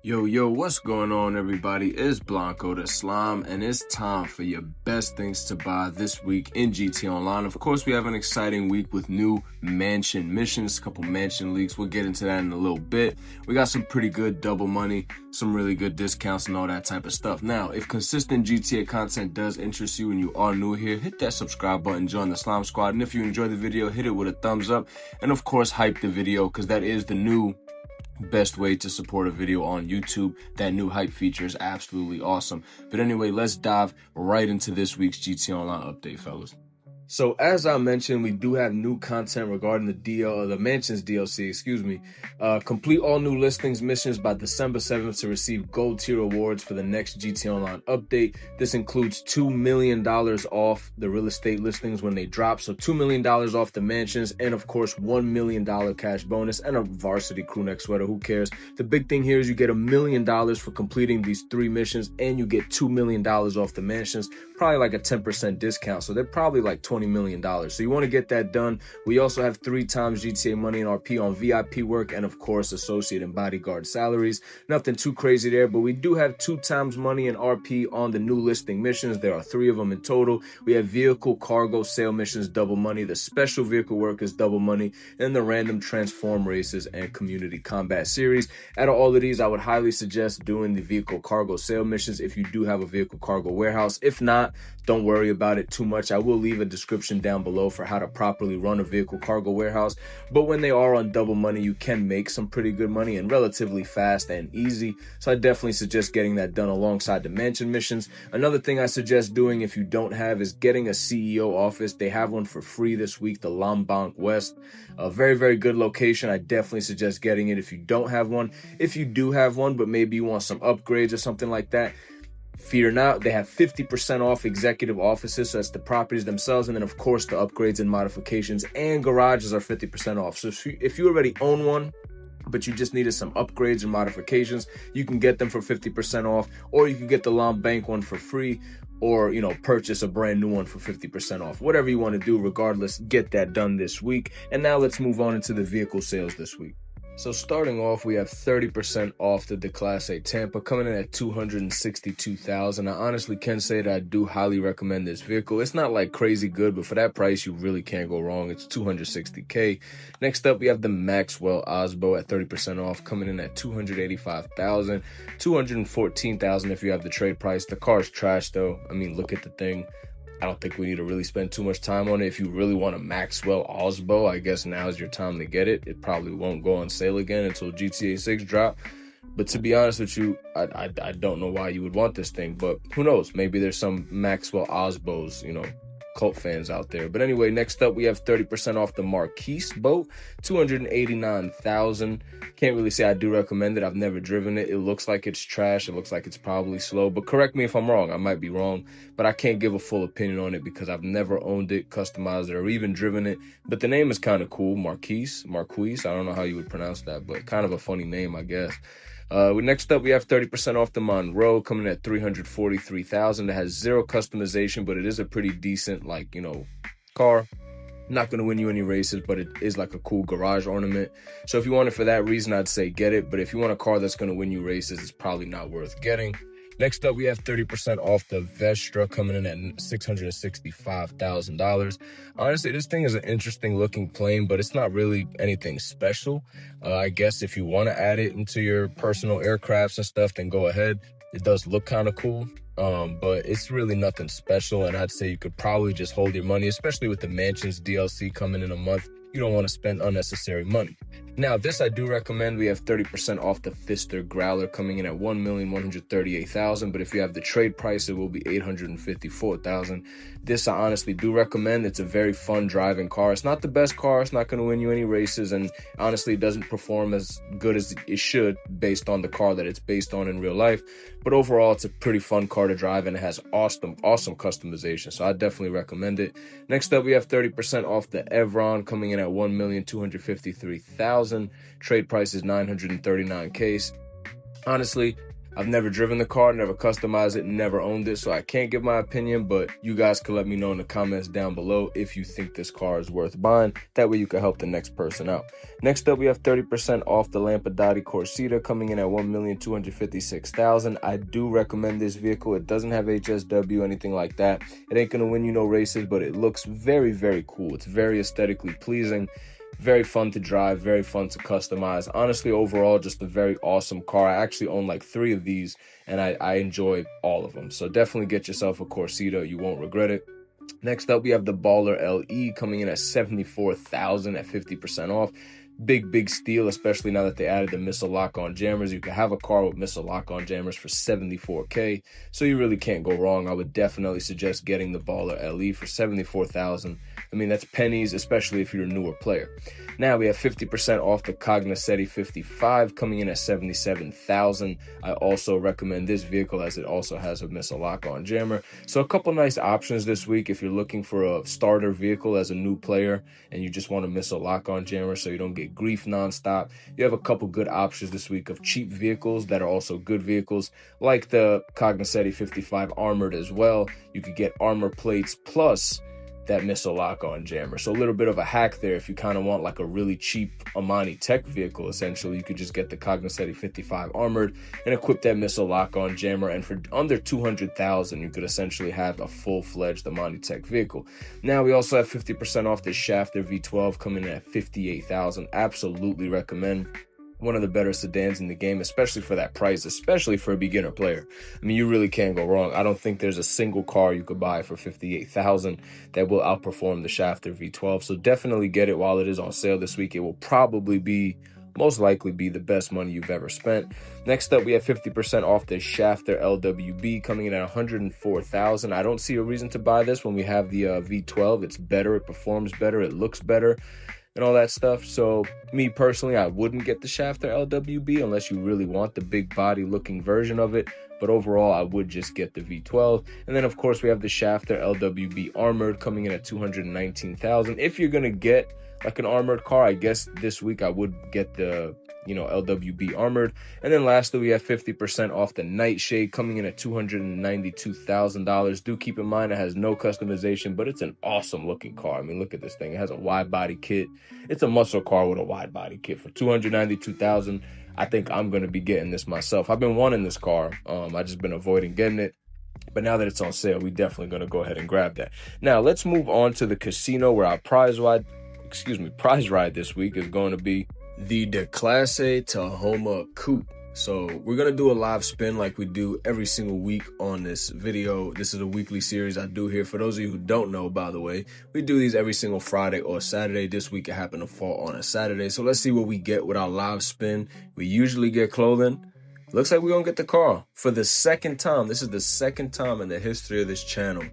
Yo, what's going on, everybody? It's Blanco the Slime, and it's time for your best things to buy this week in GT Online. Of course, we have an exciting week with new mansion missions, a couple mansion leaks. We'll get into that in a little bit. We got some pretty good double money, some really good discounts, and all that type of stuff. Now, if consistent GTA content does interest you and you are new here, hit that subscribe button, join the Slime Squad, and if you enjoy the video, hit it with a thumbs up, and of course, hype the video, because that is the new best way to support a video on YouTube. That new hype feature is absolutely awesome. But anyway, let's dive right into this week's GT Online update, fellas. So as I mentioned, we do have new content regarding the Mansions DLC, complete all new listings missions by December 7th to receive gold tier awards for the next GT Online update. This includes $2 million off the real estate listings when they drop. So $2 million off the mansions, and of course, $1 million cash bonus and a varsity crew neck sweater. Who cares? The big thing here is you get $1 million for completing these 3 missions, and you get $2 million off the mansions, probably like a 10% discount. So they're probably like $20 million. So you want to get that done. We also have 3 times GTA money and RP on VIP work, and of course associate and bodyguard salaries. Nothing too crazy there, but we do have 2 times money and RP on the new listing missions. There are 3 of them in total. We have vehicle cargo sale missions, double money, the special vehicle work is double money, and the random transform races and community combat series. Out of all of these, I would highly suggest doing the vehicle cargo sale missions if you do have a vehicle cargo warehouse. If not, don't worry about it too much. I will leave a description down below for how to properly run a vehicle cargo warehouse. But when they are on double money, you can make some pretty good money and relatively fast and easy. So I definitely suggest getting that done alongside the mansion missions. Another thing I suggest doing if you don't have is getting a CEO office. They have one for free this week, the Lombok West. A very, very good location. I definitely suggest getting it if you don't have one. If you do have one, but maybe you want some upgrades or something like that, fear not, they have 50% off executive offices, so that's the properties themselves, and then of course the upgrades and modifications and garages are 50% off. So if you already own one but you just needed some upgrades and modifications, you can get them for 50% off, or you can get the Lombok one for free, or purchase a brand new one for 50% off. Whatever you want to do, regardless, get that done this week. And now let's move on into the vehicle sales this week. So starting off, we have 30% off the Class A Tampa coming in at $262,000. I honestly can say that I do highly recommend this vehicle. It's not like crazy good, but for that price, you really can't go wrong. It's $260K. Next up, we have the Maxwell Osbo at 30% off coming in at $285,000, $214,000 if you have the trade price. The car's trash though. I mean, look at the thing. I don't think we need to really spend too much time on it. If you really want a Maxwell Osbo, I guess now is your time to get it. It probably won't go on sale again until GTA 6 drop. But to be honest with you, I don't know why you would want this thing. But who knows? Maybe there's some Maxwell Osbos, cult fans out there. But anyway, next up we have 30% off the Marquise boat, $289,000. Can't really say I do recommend it. I've never driven it. It looks like it's trash. It looks like it's probably slow, but correct me if I'm wrong. I might be wrong, but I can't give a full opinion on it because I've never owned it, customized it, or even driven it. But the name is kind of cool. Marquise. I don't know how you would pronounce that, but kind of a funny name, I guess. Next up, we have 30% off the Monroe coming at $343,000. It has 0 customization, but it is a pretty decent, car. Not going to win you any races, but it is like a cool garage ornament. So if you want it for that reason, I'd say get it. But if you want a car that's going to win you races, it's probably not worth getting. Next up, we have 30% off the Vestra coming in at $665,000. Honestly, this thing is an interesting looking plane, but it's not really anything special. I guess if you want to add it into your personal aircrafts and stuff, then go ahead. It does look kind of cool, but it's really nothing special. And I'd say you could probably just hold your money, especially with the Mansions DLC coming in a month. You don't want to spend unnecessary money. Now, this I do recommend. We have 30% off the Pfister Growler coming in at $1,138,000, but if you have the trade price, it will be $854,000. This I honestly do recommend. It's a very fun driving car. It's not the best car. It's not going to win you any races, and honestly, it doesn't perform as good as it should based on the car that it's based on in real life. But overall, it's a pretty fun car to drive, and it has awesome customization, so I definitely recommend it. Next up, we have 30% off the Evron coming in at $1,253,000. Trade price is $939K. Honestly, I've never driven the car, never customized it, never owned it, so I can't give my opinion, but you guys can let me know in the comments down below if you think this car is worth buying. That way you can help the next person out. Next up, we have 30% off the Lampadati Corsita coming in at $1,256,000. I do recommend this vehicle. It doesn't have HSW, anything like that. It ain't gonna win you no races, but it looks very, very cool. It's very aesthetically pleasing. Very fun to drive, very fun to customize. Honestly, overall, just a very awesome car. I actually own like 3 of these, and I enjoy all of them. So definitely get yourself a Corsita. You won't regret it. Next up, we have the Baller LE coming in at $74,000 at 50% off. Big steal, especially now that they added the missile lock-on jammers. You can have a car with missile lock-on jammers for $74K, so you really can't go wrong. I would definitely suggest getting the Baller LE for $74,000. I mean, that's pennies, especially if you're a newer player. Now we have 50% off the Cognoscenti 55 coming in at $77,000. I also recommend this vehicle as it also has a missile lock-on jammer. So a couple nice options this week if you're looking for a starter vehicle as a new player and you just want a missile lock-on jammer so you don't get grief nonstop. You have a couple good options this week of cheap vehicles that are also good vehicles, like the Cognoscenti 55 armored as well. You could get armor plates plus that missile lock-on jammer. So a little bit of a hack there. If you kind of want like a really cheap Amani Tech vehicle, essentially, you could just get the Cognoscenti 55 armored and equip that missile lock-on jammer. And for under $200,000, you could essentially have a full-fledged Amani Tech vehicle. Now we also have 50% off this Shafter V12 coming in at $58,000. Absolutely recommend. One of the better sedans in the game, especially for that price, especially for a beginner player. I mean, you really can't go wrong. I don't think there's a single car you could buy for $58,000 that will outperform the Shafter V12. So definitely get it while it is on sale this week. It will probably most likely be the best money you've ever spent. Next up, we have 50% off the Shafter LWB coming in at $104,000. I don't see a reason to buy this when we have the V12. It's better, it performs better, it looks better, and all that stuff. So me personally, I wouldn't get the Shafter LWB unless you really want the big body looking version of it. But overall, I would just get the V12. And then of course we have the Shafter LWB armored coming in at $219,000. If you're gonna get like an armored car, I guess this week I would get the LWB armored. And then lastly, we have 50% off the Nightshade coming in at $292,000. Do keep in mind it has no customization, but it's an awesome looking car. I mean, look at this thing. It has a wide body kit. It's a muscle car with a wide body kit for $292,000. I think I'm going to be getting this myself. I've been wanting this car. I just been avoiding getting it. But now that it's on sale, we're definitely going to go ahead and grab that. Now, let's move on to the casino where our prize ride this week is going to be the Declasse Tahoma Coupe. So we're going to do a live spin like we do every single week on this video. This is a weekly series I do here. For those of you who don't know, by the way, we do these every single Friday or Saturday. This week it happened to fall on a Saturday. So let's see what we get with our live spin. We usually get clothing. Looks like we're going to get the car for the second time. This is the second time in the history of this channel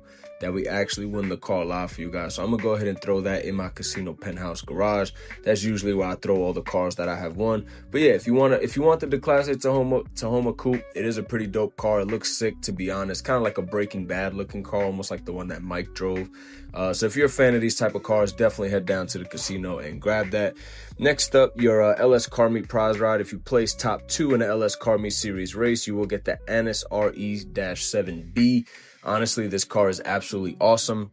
that we actually win the car live for you guys. So I'm gonna go ahead and throw that in my casino penthouse garage. That's usually where I throw all the cars that I have won. But yeah, if you want the Declasse Tahoma Coupe, it is a pretty dope car. It looks sick, to be honest. Kind of like a Breaking Bad looking car, almost like the one that Mike drove. So if you're a fan of these type of cars, definitely head down to the casino and grab that. Next up, your LS Car Meet prize ride. If you place top 2 in the LS Car Meet Series race, you will get the Annis RE-7B. Honestly, this car is absolutely awesome.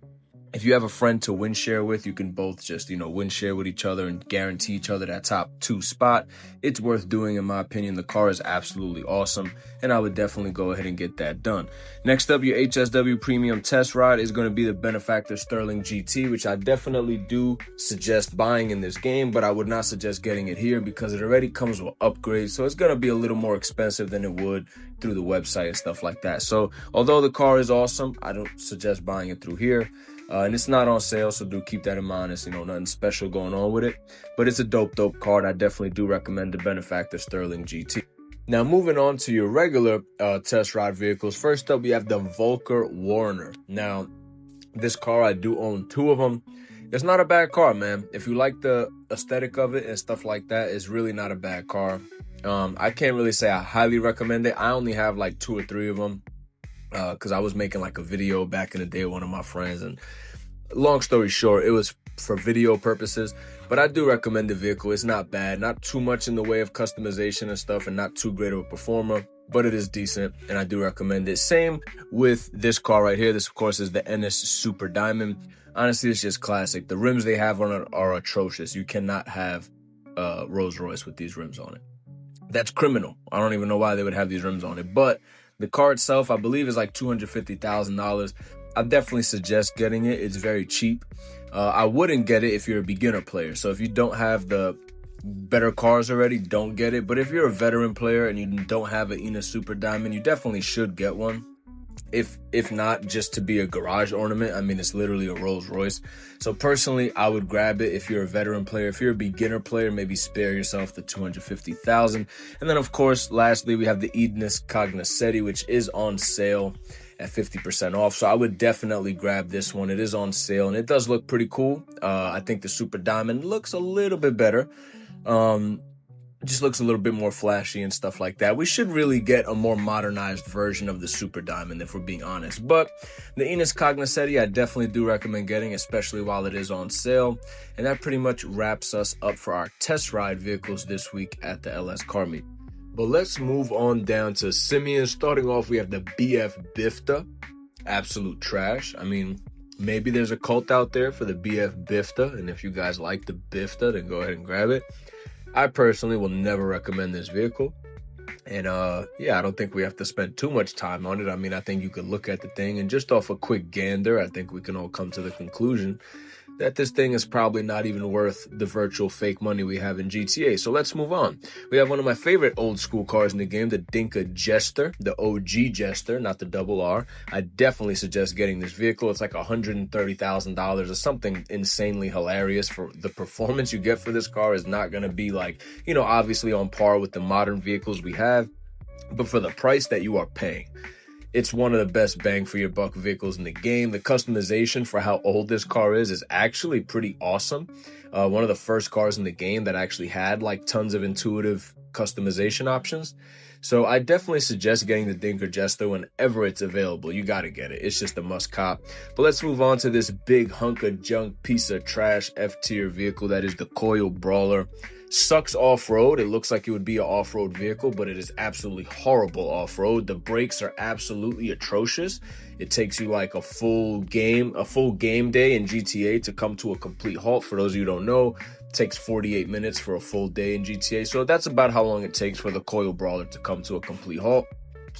If you have a friend to win share with, you can both just, win share with each other and guarantee each other that top 2 spot. It's worth doing, in my opinion. The car is absolutely awesome, and I would definitely go ahead and get that done. Next up, your HSW Premium Test Ride is going to be the Benefactor Sterling GT, which I definitely do suggest buying in this game, but I would not suggest getting it here because it already comes with upgrades, so it's going to be a little more expensive than it would through the website and stuff like that. So although the car is awesome, I don't suggest buying it through here. And it's not on sale, so do keep that in mind. It's, nothing special going on with it. But it's a dope card. I definitely do recommend the Benefactor Sterling GT. Now, moving on to your regular test ride vehicles. First up, we have the Volker Warner. Now, this car, I do own 2 of them. It's not a bad car, man. If you like the aesthetic of it and stuff like that, it's really not a bad car. I can't really say I highly recommend it. I only have like 2 or 3 of them. Because I was making like a video back in the day with one of my friends, and long story short, it was for video purposes. But I do recommend the vehicle. It's not bad, not too much in the way of customization and stuff, and not too great of a performer. but it is decent, and I do recommend it. Same with this car right here. This, of course, is the NS Super Diamond. Honestly, it's just classic. The rims they have on it are atrocious. You cannot have Rolls Royce with these rims on it. That's criminal. I don't even know why they would have these rims on it. But the car itself, I believe, is like $250,000. I definitely suggest getting it. It's very cheap. I wouldn't get it if you're a beginner player. So if you don't have the better cars already, don't get it. But if you're a veteran player and you don't have an Ina Super Diamond, you definitely should get one. If not, just to be a garage ornament. I mean, it's literally a Rolls Royce. So personally, I would grab it if you're a veteran player. If you're a beginner player, maybe spare yourself the $250,000. And then, of course, lastly, we have the Ignis Cognoscenti, which is on sale at 50% off. So I would definitely grab this one. It is on sale, and it does look pretty cool. I think the Super Diamond looks a little bit better. Just looks a little bit more flashy and stuff like that. We should really get a more modernized version of the Super Diamond, if we're being honest. But the Ignis Cognoscenti, I definitely do recommend getting, especially while it is on sale. And that pretty much wraps us up for our test ride vehicles this week at the LS Car Meet. But let's move on down to Simeon. Starting off, we have the BF Bifta. Absolute trash. I mean, maybe there's a cult out there for the BF Bifta, and if you guys like the Bifta, then go ahead and grab it. I personally will never recommend this vehicle. And yeah, I don't think we have to spend too much time on it. I mean, I think you could look at the thing, and just off a quick gander, I think we can all come to the conclusion that this thing is probably not even worth the virtual fake money we have in GTA. So let's move on. We have one of my favorite old school cars in the game, the Dinka Jester, the OG Jester, not the double R. I definitely suggest getting this vehicle. It's like $130,000 or something insanely hilarious. For the performance you get for this car is not going to be like, you know, obviously on par with the modern vehicles we have, but for the price that you are paying, it's one of the best bang for your buck vehicles in the game. The customization for how old this car is actually pretty awesome. One of the first cars in the game that actually had like tons of intuitive customization options. So I definitely suggest getting the Dinka Jester whenever it's available. You got to get it. It's just a must cop. But let's move on to this big hunk of junk piece of trash F-tier vehicle that is the Coil Brawler. Sucks off-road. It looks like it would be an off-road vehicle, but it is absolutely horrible off-road. The brakes are absolutely atrocious. It takes you like a full game day in GTA to come to a complete halt. For those of you who don't know, it takes 48 minutes for a full day in GTA. So that's about how long it takes for the Coil Brawler to come to a complete halt.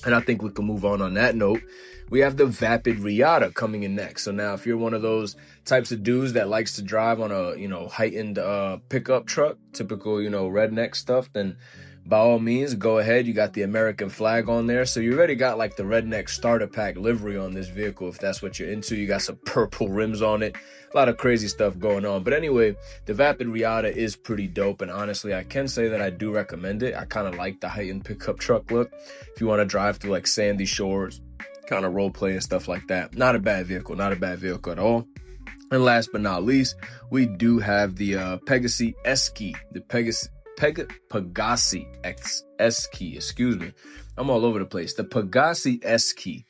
And I think we can move on that note. We have the Vapid Riata coming in next. So now if you're one of those types of dudes that likes to drive on a, you know, heightened pickup truck, typical, you know, redneck stuff, then by all means, go ahead. You got the American flag on there. So you already got like the redneck starter pack livery on this vehicle, if that's what you're into. You got some purple rims on it. A lot of crazy stuff going on. But anyway, the Vapid Riata is pretty dope. And honestly, I can say that I do recommend it. I kind of like the heightened pickup truck look. If you want to drive through like sandy shores, kind of role play and stuff like that. Not a bad vehicle. Not a bad vehicle at all. And last but not least, we do have the Pegassi S-Key. The Pegassi S-Key, excuse me. I'm all over the place. The Pegassi S-Key.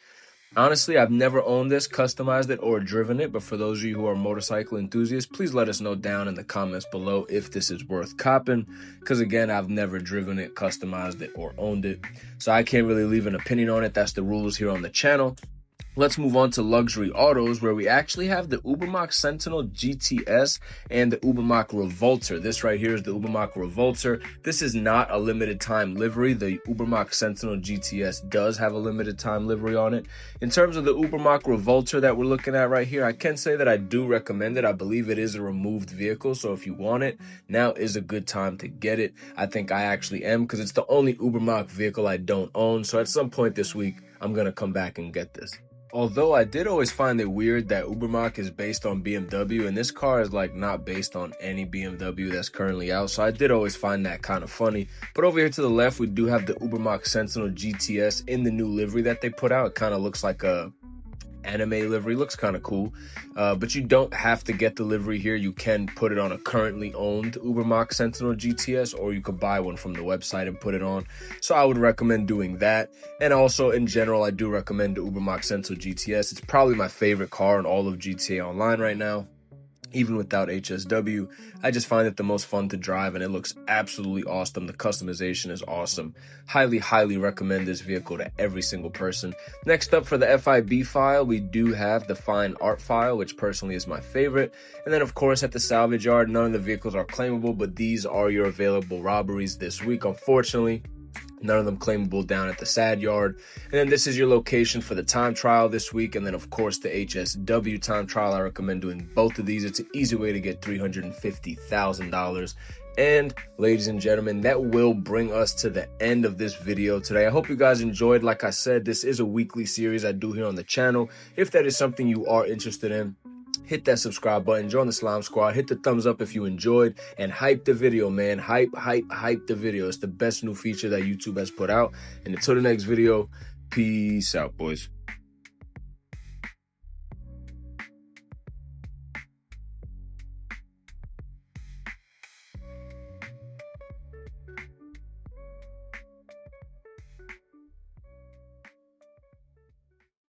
Honestly, I've never owned this, customized it, or driven it, but for those of you who are motorcycle enthusiasts, please let us know down in the comments below if this is worth copping, because again, I've never driven it, customized it, or owned it, so I can't really leave an opinion on it. That's the rules here on the channel. Let's move on to luxury autos, where we actually have the Ubermacht Sentinel GTS and the Ubermacht Revolter. This right here is the Ubermacht Revolter. This is not a limited time livery. The Ubermacht Sentinel GTS does have a limited time livery on it. In terms of the Ubermacht Revolter that we're looking at right here, I can say that I do recommend it. I believe it is a removed vehicle, so if you want it, now is a good time to get it. I think I actually am, because it's the only Ubermacht vehicle I don't own. So at some point this week, I'm going to come back and get this. Although I did always find it weird that Ubermacht is based on BMW, and this car is like not based on any BMW that's currently out, so I did always find that kind of funny. But over here to the left, we do have the Ubermacht Sentinel GTS in the new livery that they put out. It kind of looks like a anime livery, looks kind of cool, but you don't have to get the livery here. You can put it on a currently owned Ubermacht Sentinel GTS, or you could buy one from the website and put it on. So I would recommend doing that. And also in general, I do recommend the Ubermacht Sentinel GTS. It's probably my favorite car in all of GTA Online right now. even without HSW. I just find it the most fun to drive, and it looks absolutely awesome. The customization is awesome. Highly recommend this vehicle to every single person. Next up, for the FIB file, we do have the fine art file, which personally is my favorite. And then, of course, at the salvage yard, none of the vehicles are claimable, but these are your available robberies this week, unfortunately. None of them claimable down at the sad yard. And then this is your location for the time trial this week. And then, of course, the HSW time trial. I recommend doing both of these. It's an easy way to get $350,000. And ladies and gentlemen, that will bring us to the end of this video today. I hope you guys enjoyed. Like I said, this is a weekly series I do here on the channel. If that is something you are interested in, hit that subscribe button, join the Slime Squad, hit the thumbs up if you enjoyed, and hype the video, man. Hype the video. It's the best new feature that YouTube has put out. And until the next video, peace out, boys.